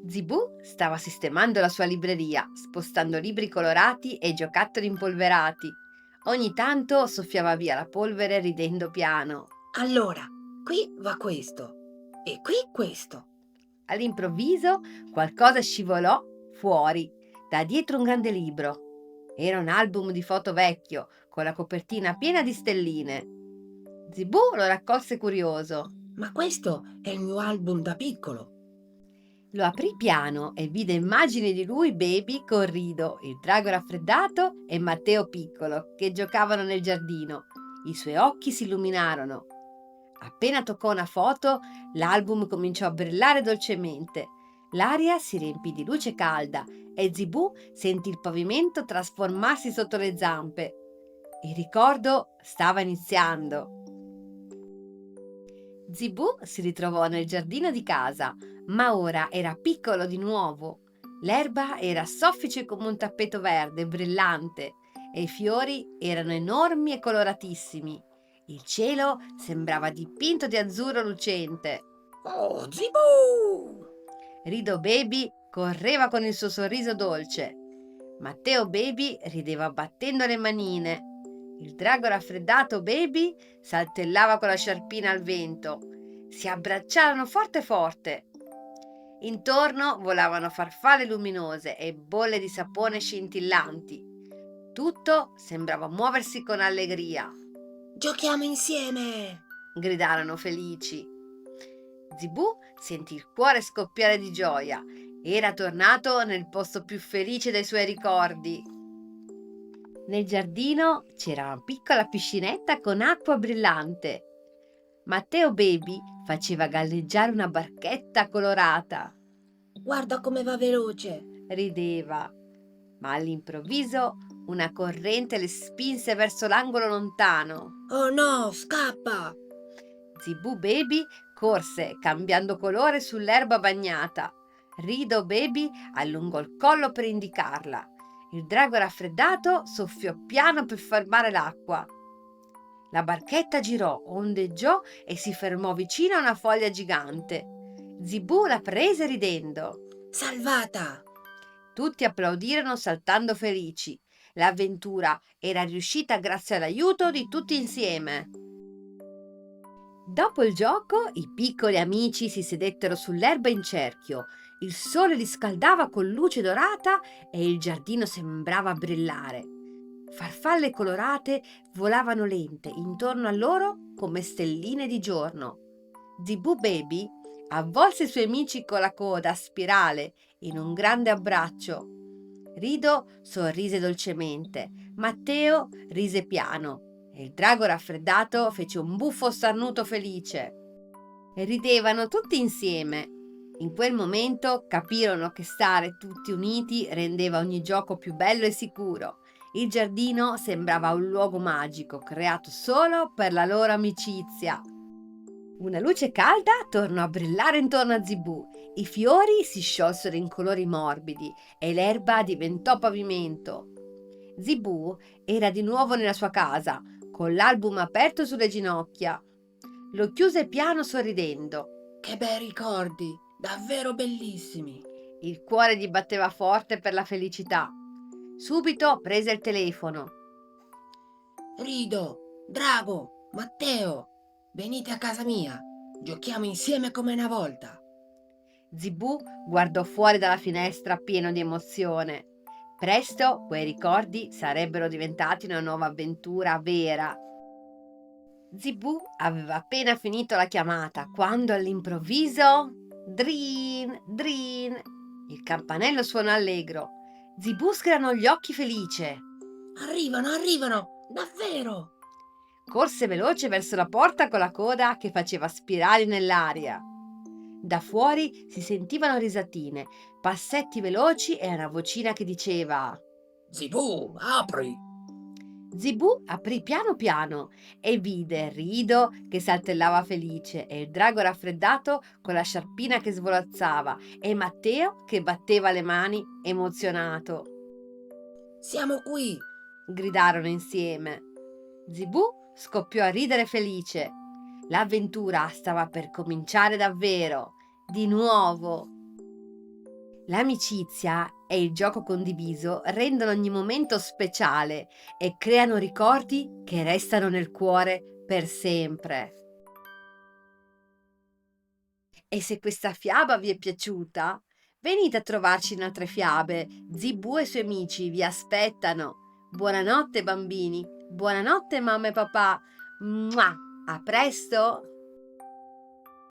Zibù stava sistemando la sua libreria, spostando libri colorati e giocattoli impolverati. Ogni tanto soffiava via la polvere ridendo piano. Allora, qui va questo e qui questo. All'improvviso qualcosa scivolò fuori, da dietro un grande libro. Era un album di foto vecchio, con la copertina piena di stelline. Zibù lo raccolse curioso. Ma questo è il mio album da piccolo. Lo aprì piano e vide immagini di lui baby con Rido, il drago raffreddato e Matteo piccolo che giocavano nel giardino. I suoi occhi si illuminarono. Appena toccò una foto, l'album cominciò a brillare dolcemente. L'aria si riempì di luce calda e Zibù sentì il pavimento trasformarsi sotto le zampe. Il ricordo stava iniziando. Zibù si ritrovò nel giardino di casa, ma ora era piccolo di nuovo. L'erba era soffice come un tappeto verde brillante e i fiori erano enormi e coloratissimi. Il cielo sembrava dipinto di azzurro lucente. Oh, Zibù! Rido Baby correva con il suo sorriso dolce. Matteo Baby rideva battendo le manine. Il drago raffreddato Baby saltellava con la sciarpina al vento. Si abbracciarono forte forte. Intorno volavano farfalle luminose e bolle di sapone scintillanti. Tutto sembrava muoversi con allegria. Giochiamo insieme! Gridarono felici. Zibù sentì il cuore scoppiare di gioia. Era tornato nel posto più felice dei suoi ricordi. Nel giardino c'era una piccola piscinetta con acqua brillante. Matteo Baby faceva galleggiare una barchetta colorata. Guarda come va veloce! Rideva, ma all'improvviso una corrente le spinse verso l'angolo lontano. Oh no, scappa! Zibù Baby corse cambiando colore sull'erba bagnata. Rido Baby allungò il collo per indicarla. Il drago raffreddato soffiò piano per fermare l'acqua. La barchetta girò, ondeggiò e si fermò vicino a una foglia gigante. Zibù la prese ridendo. Salvata! Tutti applaudirono saltando felici. L'avventura era riuscita grazie all'aiuto di tutti insieme. Dopo il gioco, i piccoli amici si sedettero sull'erba in cerchio. Il sole li scaldava con luce dorata e il giardino sembrava brillare. Farfalle colorate volavano lente intorno a loro come stelline di giorno. Zibù Baby avvolse i suoi amici con la coda a spirale in un grande abbraccio. Rido sorrise dolcemente, Matteo rise piano e il drago raffreddato fece un buffo starnuto felice. E ridevano tutti insieme. In quel momento capirono che stare tutti uniti rendeva ogni gioco più bello e sicuro. Il giardino sembrava un luogo magico creato solo per la loro amicizia. Una luce calda tornò a brillare intorno a Zibù. I fiori si sciolsero in colori morbidi e l'erba diventò pavimento. Zibù era di nuovo nella sua casa, con l'album aperto sulle ginocchia. Lo chiuse piano sorridendo. Che bei ricordi! Davvero bellissimi! Il cuore gli batteva forte per la felicità. Subito prese il telefono. Rido, Drago, Matteo, venite a casa mia. Giochiamo insieme come una volta. Zibù guardò fuori dalla finestra pieno di emozione. Presto quei ricordi sarebbero diventati una nuova avventura vera. Zibù aveva appena finito la chiamata quando all'improvviso Drin, Drin! Il campanello suonò allegro. Zibù sgranò gli occhi felice. Arrivano, arrivano! Davvero! Corse veloce verso la porta con la coda che faceva spirali nell'aria. Da fuori si sentivano risatine, passetti veloci e una vocina che diceva. Zibù, apri! Zibù aprì piano piano e vide Rido che saltellava felice e il drago raffreddato con la sciarpina che svolazzava e Matteo che batteva le mani emozionato. Siamo qui! Gridarono insieme. Zibù scoppiò a ridere felice. L'avventura stava per cominciare davvero, di nuovo. L'amicizia e il gioco condiviso rendono ogni momento speciale e creano ricordi che restano nel cuore per sempre. E se questa fiaba vi è piaciuta, venite a trovarci in altre fiabe. Zibù e i suoi amici vi aspettano. Buonanotte bambini, buonanotte mamma e papà. Mua! A presto!